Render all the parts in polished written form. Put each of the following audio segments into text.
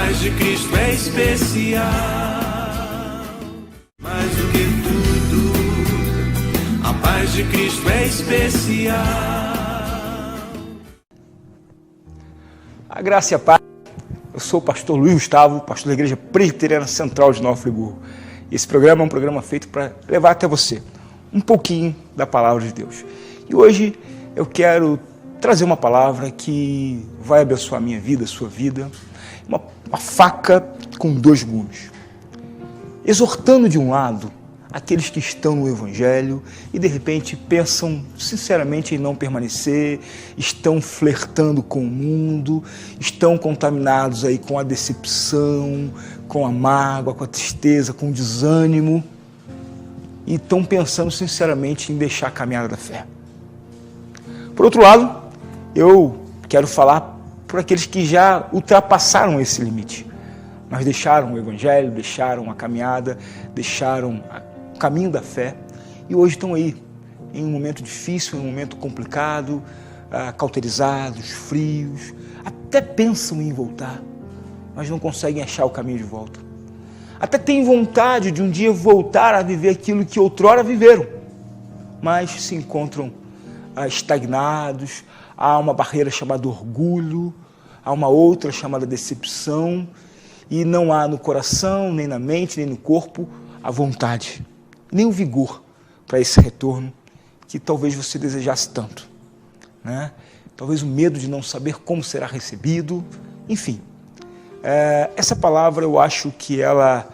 paz de Cristo é especial, mais do que tudo, a paz de Cristo é especial. A graça e a paz. Eu sou o pastor Luiz Gustavo, pastor da Igreja Presbiteriana Central de Nova Friburgo. Esse programa é um programa feito para levar até você um pouquinho da palavra de Deus. E hoje eu quero trazer uma palavra que vai abençoar a minha vida, a sua vida. Uma faca com dois gumes. Exortando de um lado aqueles que estão no Evangelho e de repente pensam sinceramente em não permanecer, estão flertando com o mundo, estão contaminados aí com a decepção, com a mágoa, com a tristeza, com o desânimo e estão pensando sinceramente em deixar a caminhada da fé. Por outro lado, eu quero falar por aqueles que já ultrapassaram esse limite, mas deixaram o Evangelho, deixaram a caminhada, deixaram o caminho da fé e hoje estão aí em um momento difícil, em um momento complicado, cauterizados, frios, até pensam em voltar, mas não conseguem achar o caminho de volta. Até têm vontade de um dia voltar a viver aquilo que outrora viveram, mas se encontram estagnados. Há uma barreira chamada orgulho, há uma outra chamada decepção, e não há no coração, nem na mente, nem no corpo, a vontade, nem o vigor para esse retorno que talvez você desejasse tanto, né? Talvez o medo de não saber como será recebido, enfim. Essa palavra eu acho que ela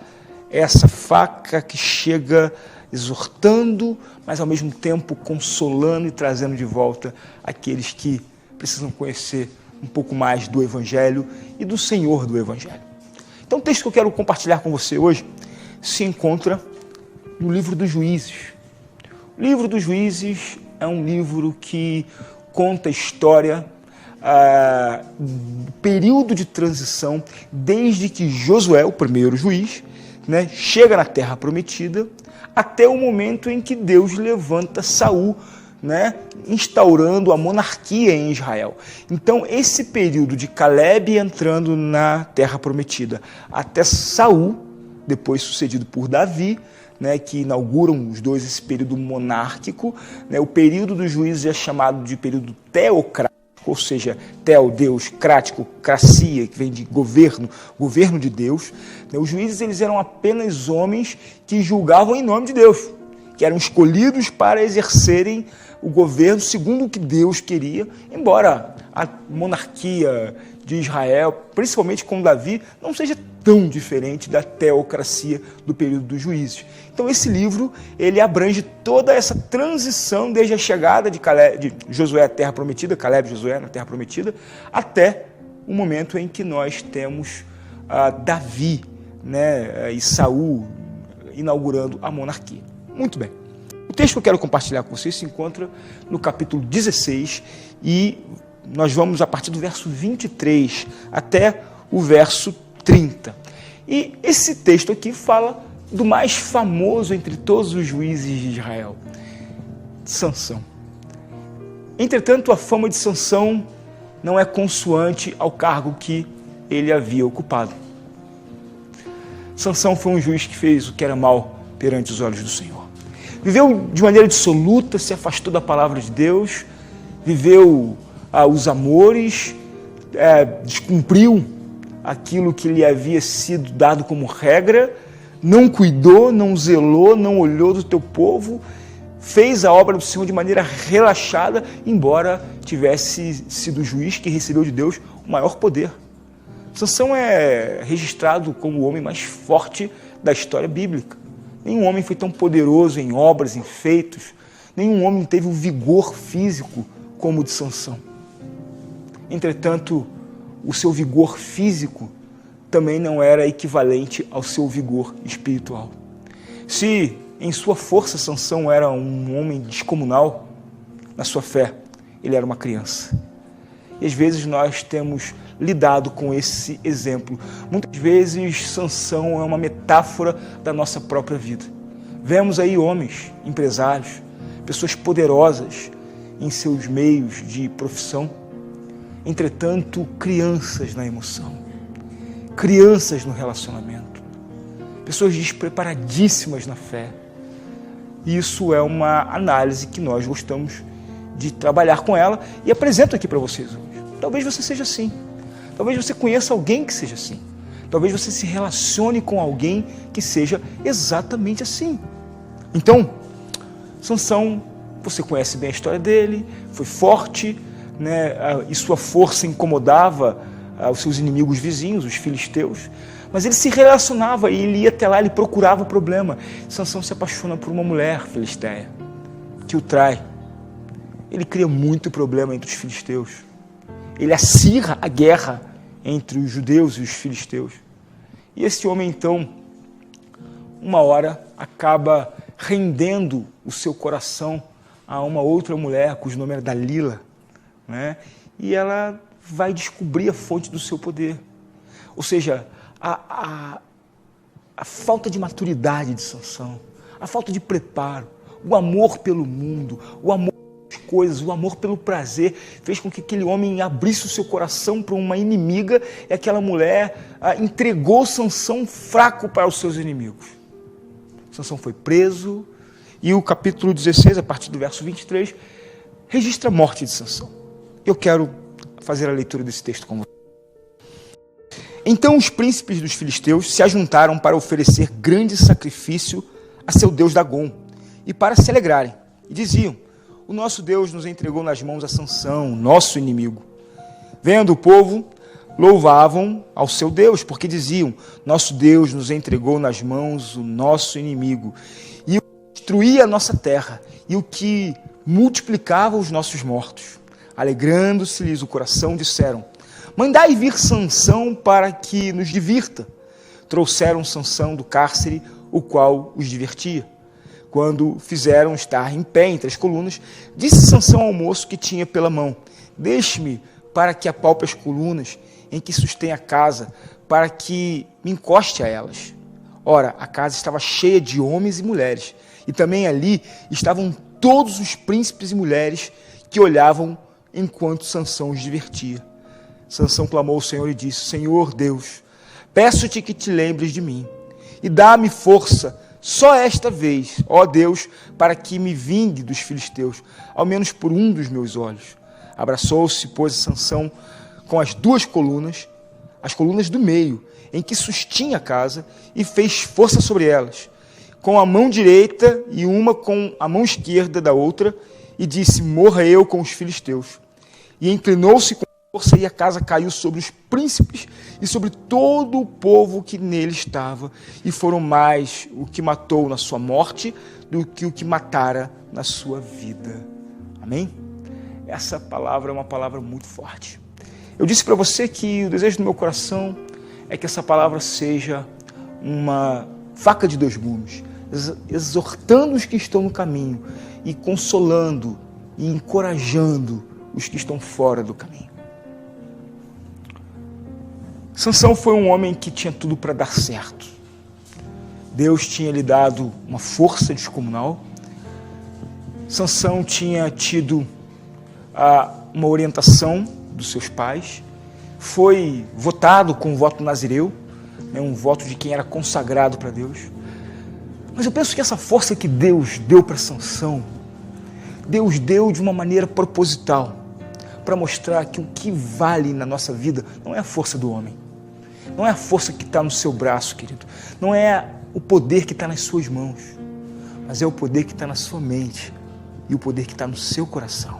é essa faca que chega exortando, mas ao mesmo tempo consolando e trazendo de volta aqueles que precisam conhecer um pouco mais do Evangelho e do Senhor do Evangelho. Então o texto que eu quero compartilhar com você hoje se encontra no livro dos Juízes. O livro dos Juízes é um livro que conta a história do período de transição desde que Josué, o primeiro juiz, né, chega na Terra Prometida, até o momento em que Deus levanta Saul, né, instaurando a monarquia em Israel. Então, esse período de Caleb entrando na Terra Prometida, até Saul, depois sucedido por Davi, né, que inauguram os dois esse período monárquico, né, o período dos juízes é chamado de período teocrático, ou seja, teo, Deus, crático, cracia, que vem de governo, governo de Deus. Os juízes eles eram apenas homens que julgavam em nome de Deus, que eram escolhidos para exercerem o governo segundo o que Deus queria, embora a monarquia de Israel, principalmente com Davi, não seja tão diferente da teocracia do período dos juízes. Então esse livro, ele abrange toda essa transição desde a chegada de Josué à Terra Prometida, Caleb e Josué na Terra Prometida, até o momento em que nós temos Davi, né, e Saul inaugurando a monarquia. Muito bem. O texto que eu quero compartilhar com vocês se encontra no capítulo 16 e nós vamos a partir do verso 23 até o verso 30. E esse texto aqui fala do mais famoso entre todos os juízes de Israel, Sansão. Entretanto, a fama de Sansão não é consoante ao cargo que ele havia ocupado. Sansão foi um juiz que fez o que era mal perante os olhos do Senhor. Viveu de maneira dissoluta, se afastou da palavra de Deus, viveu os amores, descumpriu aquilo que lhe havia sido dado como regra, não cuidou, não zelou, não olhou do teu povo, fez a obra do Senhor de maneira relaxada, embora tivesse sido o juiz que recebeu de Deus o maior poder. Sansão é registrado como o homem mais forte da história bíblica. Nenhum homem foi tão poderoso em obras, em feitos, nenhum homem teve o vigor físico como o de Sansão. Entretanto, o seu vigor físico também não era equivalente ao seu vigor espiritual. Se em sua força Sansão era um homem descomunal, na sua fé ele era uma criança. E às vezes nós temos lidado com esse exemplo. Muitas vezes Sansão é uma metáfora da nossa própria vida. Vemos aí homens, empresários, pessoas poderosas em seus meios de profissão, entretanto crianças na emoção, crianças no relacionamento, pessoas despreparadíssimas na fé. E isso é uma análise que nós gostamos de trabalhar com ela e apresento aqui para vocês hoje. Talvez você seja assim, talvez você conheça alguém que seja assim, talvez você se relacione com alguém que seja exatamente assim. Então, Sansão, você conhece bem a história dele, foi forte, né, e sua força incomodava os seus inimigos vizinhos, os filisteus, mas ele se relacionava e ele ia até lá, ele procurava o problema. Sansão se apaixona por uma mulher filisteia, que o trai. Ele cria muito problema entre os filisteus. Ele acirra a guerra entre os judeus e os filisteus. E esse homem, então, uma hora, acaba rendendo o seu coração a uma outra mulher, cujo nome era Dalila, né? E ela vai descobrir a fonte do seu poder. Ou seja, a falta de maturidade de Sansão, a falta de preparo, o amor pelo mundo, o amor pelas coisas, o amor pelo prazer, fez com que aquele homem abrisse o seu coração para uma inimiga e aquela mulher entregou Sansão fraco para os seus inimigos. Sansão foi preso e o capítulo 16, a partir do verso 23, registra a morte de Sansão. Eu quero fazer a leitura desse texto com você. Então os príncipes dos filisteus se ajuntaram para oferecer grande sacrifício a seu deus Dagom e para se alegrarem. E diziam: o nosso Deus nos entregou nas mãos a Sansão, nosso inimigo. Vendo o povo, louvavam ao seu Deus, porque diziam: nosso Deus nos entregou nas mãos o nosso inimigo, e o que destruía a nossa terra, e o que multiplicava os nossos mortos. Alegrando-se-lhes o coração, disseram: mandai vir Sansão para que nos divirta. Trouxeram Sansão do cárcere, o qual os divertia. Quando fizeram estar em pé entre as colunas, disse Sansão ao moço que tinha pela mão: deixe-me para que apalpe as colunas em que sustém a casa, para que me encoste a elas. Ora, a casa estava cheia de homens e mulheres, e também ali estavam todos os príncipes e mulheres que olhavam enquanto Sansão os divertia. Sansão clamou ao Senhor e disse: Senhor Deus, peço-te que te lembres de mim, e dá-me força só esta vez, ó Deus, para que me vingue dos filisteus, ao menos por um dos meus olhos. Abraçou-se, pois, Sansão com as duas colunas, as colunas do meio, em que sustinha a casa, e fez força sobre elas, com a mão direita e uma com a mão esquerda da outra, e disse: morra eu com os filisteus. E inclinou-se com força, e a casa caiu sobre os príncipes e sobre todo o povo que nele estava, e foram mais o que matou na sua morte do que o que matara na sua vida. Amém? Essa palavra é uma palavra muito forte. Eu disse para você que o desejo do meu coração é que essa palavra seja uma faca de dois gumes, exortando os que estão no caminho e consolando e encorajando os que estão fora do caminho. Sansão foi um homem que tinha tudo para dar certo. Deus tinha lhe dado uma força descomunal. Sansão tinha tido uma orientação dos seus pais. Foi votado com o voto nazireu, um voto de quem era consagrado para Deus. Mas eu penso que essa força que Deus deu para Sansão, Deus deu de uma maneira proposital, para mostrar que o que vale na nossa vida não é a força do homem, não é a força que está no seu braço, querido, não é o poder que está nas suas mãos, mas é o poder que está na sua mente e o poder que está no seu coração.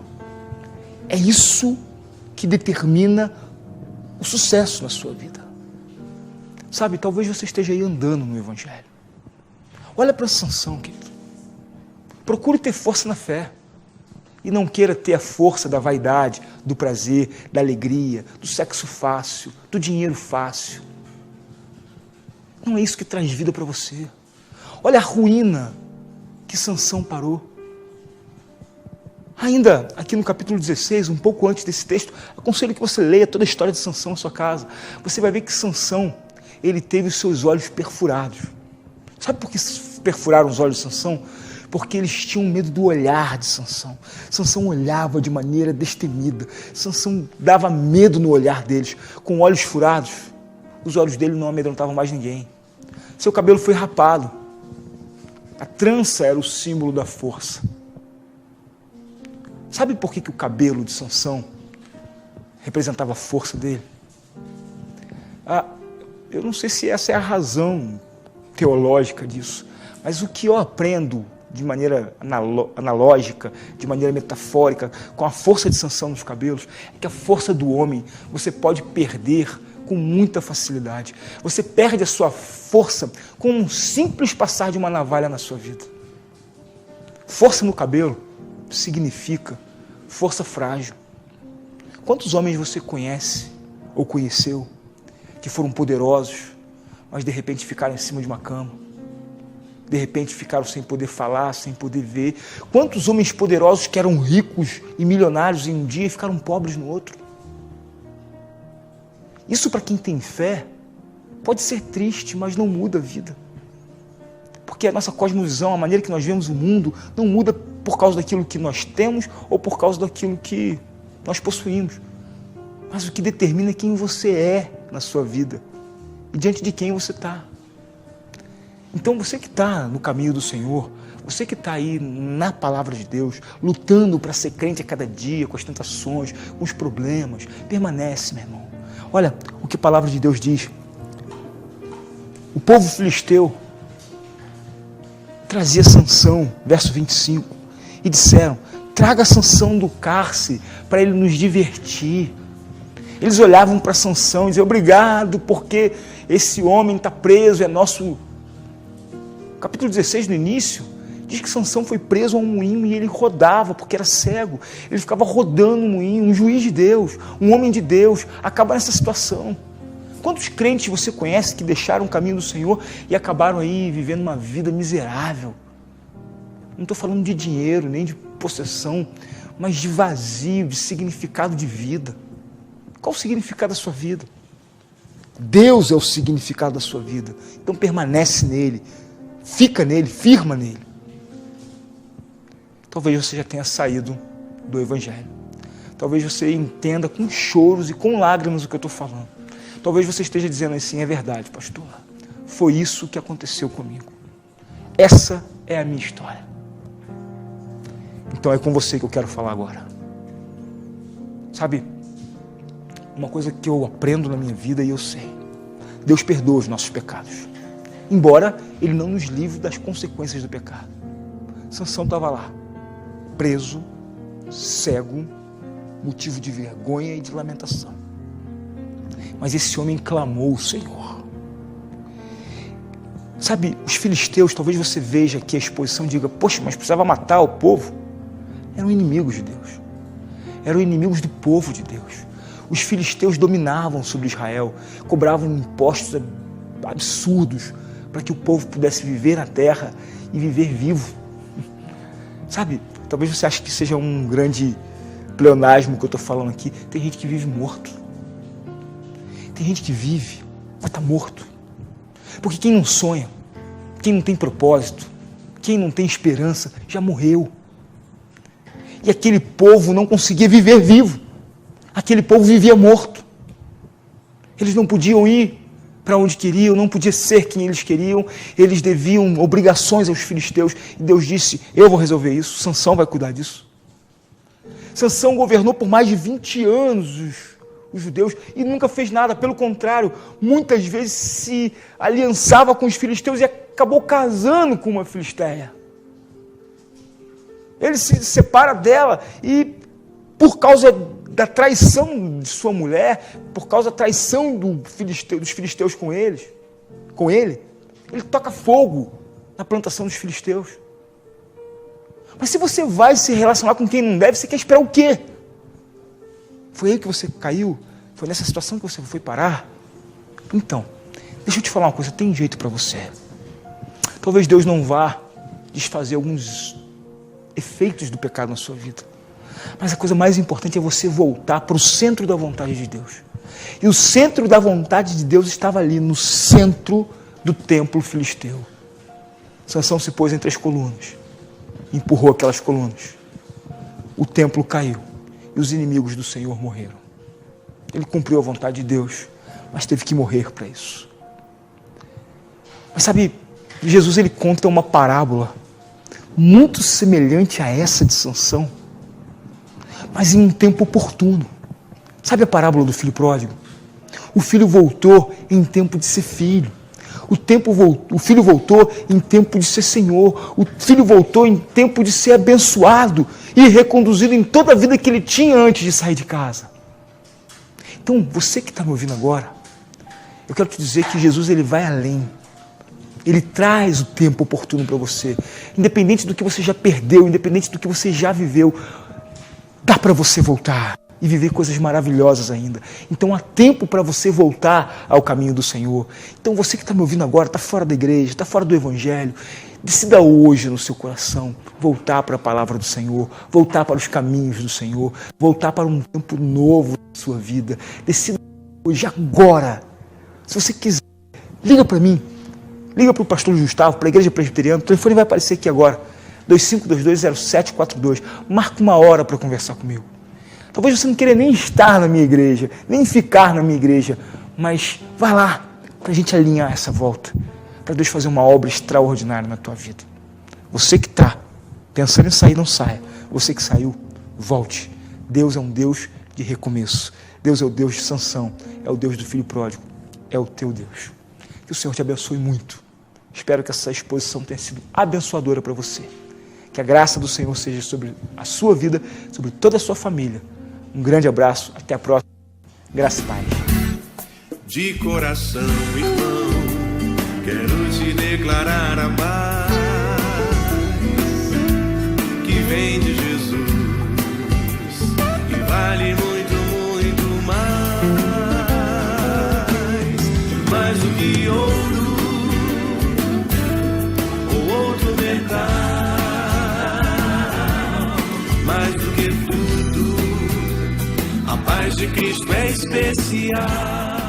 É isso que determina o sucesso na sua vida. Sabe, talvez você esteja aí andando no Evangelho. Olha para Sansão, querido. Procure ter força na fé. E não queira ter a força da vaidade, do prazer, da alegria, do sexo fácil, do dinheiro fácil. Não é isso que traz vida para você. Olha a ruína que Sansão parou. Ainda aqui no capítulo 16, um pouco antes desse texto, aconselho que você leia toda a história de Sansão na sua casa. Você vai ver que Sansão, ele teve os seus olhos perfurados. Sabe por que perfuraram os olhos de Sansão? Porque eles tinham medo do olhar de Sansão. Sansão olhava de maneira destemida. Sansão dava medo no olhar deles. Com olhos furados, Os olhos dele não amedrontavam mais ninguém. Seu cabelo foi rapado. A trança era o símbolo da força. Sabe por que o cabelo de Sansão representava a força dele? Eu não sei se essa é a razão teológica disso, mas o que eu aprendo de maneira analógica, de maneira metafórica, com a força de Sansão nos cabelos, é que a força do homem você pode perder com muita facilidade. Você perde a sua força com um simples passar de uma navalha na sua vida. Força no cabelo significa força frágil. Quantos homens você conhece ou conheceu que foram poderosos, mas de repente ficaram em cima de uma cama? De repente ficaram sem poder falar, sem poder ver. Quantos homens poderosos que eram ricos e milionários em um dia e ficaram pobres no outro? Isso, para quem tem fé, pode ser triste, mas não muda a vida. Porque a nossa cosmovisão, a maneira que nós vemos o mundo, não muda por causa daquilo que nós temos ou por causa daquilo que nós possuímos. Mas o que determina é quem você é na sua vida e diante de quem você está. Então você que está no caminho do Senhor, você que está aí na palavra de Deus, lutando para ser crente a cada dia, com as tentações, com os problemas, permanece, meu irmão. Olha o que a palavra de Deus diz. O povo filisteu trazia Sansão, verso 25, e disseram: traga Sansão do cárcere para ele nos divertir. Eles olhavam para Sansão e diziam: obrigado, porque esse homem está preso, é nosso... Capítulo 16, no início, diz que Sansão foi preso a um moinho e ele rodava, porque era cego. Ele ficava rodando o moinho. Um juiz de Deus, um homem de Deus, acaba nessa situação. Quantos crentes você conhece que deixaram o caminho do Senhor e acabaram aí vivendo uma vida miserável? Não estou falando de dinheiro, nem de possessão, mas de vazio, de significado de vida. Qual o significado da sua vida? Deus é o significado da sua vida. Então permanece nele, fica nele, firma nele. Talvez você já tenha saído do Evangelho. Talvez você entenda com choros e com lágrimas o que eu estou falando. Talvez você esteja dizendo assim: é verdade, pastor. Foi isso que aconteceu comigo. Essa é a minha história. Então é com você que eu quero falar agora. Sabe, uma coisa que eu aprendo na minha vida e eu sei: Deus perdoa os nossos pecados, embora Ele não nos livre das consequências do pecado. Sansão estava lá, preso, cego, motivo de vergonha e de lamentação. Mas esse homem clamou o Senhor. Sabe, os filisteus, talvez você veja aqui a exposição e diga: poxa, mas precisava matar o povo. Eram inimigos de Deus. Eram inimigos do povo de Deus. Os filisteus dominavam sobre Israel, cobravam impostos absurdos para que o povo pudesse viver na terra e viver vivo. Sabe, talvez você ache que seja um grande pleonasmo que eu estou falando aqui. Tem gente que vive morto. Tem gente que vive, mas está morto. Porque quem não sonha, quem não tem propósito, quem não tem esperança, já morreu. E aquele povo não conseguia viver vivo. Aquele povo vivia morto. Eles não podiam ir para onde queriam, não podia ser quem eles queriam. Eles deviam obrigações aos filisteus. E Deus disse: eu vou resolver isso, Sansão vai cuidar disso. Sansão governou por mais de 20 anos os judeus e nunca fez nada. Pelo contrário, muitas vezes se aliançava com os filisteus e acabou casando com uma filisteia. Ele se separa dela e, por causa da traição de sua mulher, por causa da traição dos filisteus com ele, ele toca fogo na plantação dos filisteus. Mas se você vai se relacionar com quem não deve, você quer esperar o quê? Foi aí que você caiu? Foi nessa situação que você foi parar? Então, deixa eu te falar uma coisa, tem jeito para você. Talvez Deus não vá desfazer alguns efeitos do pecado na sua vida. Mas a coisa mais importante é você voltar para o centro da vontade de Deus. E o centro da vontade de Deus estava ali, no centro do templo filisteu. Sansão se pôs entre as colunas, empurrou aquelas colunas. O templo caiu e os inimigos do Senhor morreram. Ele cumpriu a vontade de Deus, mas teve que morrer para isso. Mas sabe, Jesus ele conta uma parábola muito semelhante a essa de Sansão, mas em um tempo oportuno. Sabe a parábola do filho pródigo? O filho voltou em tempo de ser filho. O filho voltou em tempo de ser senhor. O filho voltou em tempo de ser abençoado e reconduzido em toda a vida que ele tinha antes de sair de casa. Então, você que está me ouvindo agora, eu quero te dizer que Jesus ele vai além. Ele traz o tempo oportuno para você. Independente do que você já perdeu, independente do que você já viveu, dá para você voltar e viver coisas maravilhosas ainda. Então há tempo para você voltar ao caminho do Senhor. Então você que está me ouvindo agora, está fora da igreja, está fora do Evangelho, decida hoje no seu coração voltar para a palavra do Senhor, voltar para os caminhos do Senhor, voltar para um tempo novo da sua vida. Decida hoje, agora. Se você quiser, liga para mim, liga para o pastor Gustavo, para a igreja presbiteriana, o telefone vai aparecer aqui agora, 25220742. Marca uma hora para conversar comigo. Talvez você não queira nem estar na minha igreja, nem ficar na minha igreja, mas vai lá para a gente alinhar essa volta, para Deus fazer uma obra extraordinária na tua vida. Você que está pensando em sair, não saia. Você que saiu, volte. Deus é um Deus de recomeço. Deus é o Deus de Sansão, é o Deus do filho pródigo, é o teu Deus. Que o Senhor te abençoe muito. Espero que essa exposição tenha sido abençoadora para você. Que a graça do Senhor seja sobre a sua vida, sobre toda a sua família. Um grande abraço, até a próxima. Graça e paz. De coração, irmão, quero te declarar a paz que vem de Jesus e vale muito, muito mais do que ouro ou outro metal, mais do que tudo. A paz de Cristo é especial.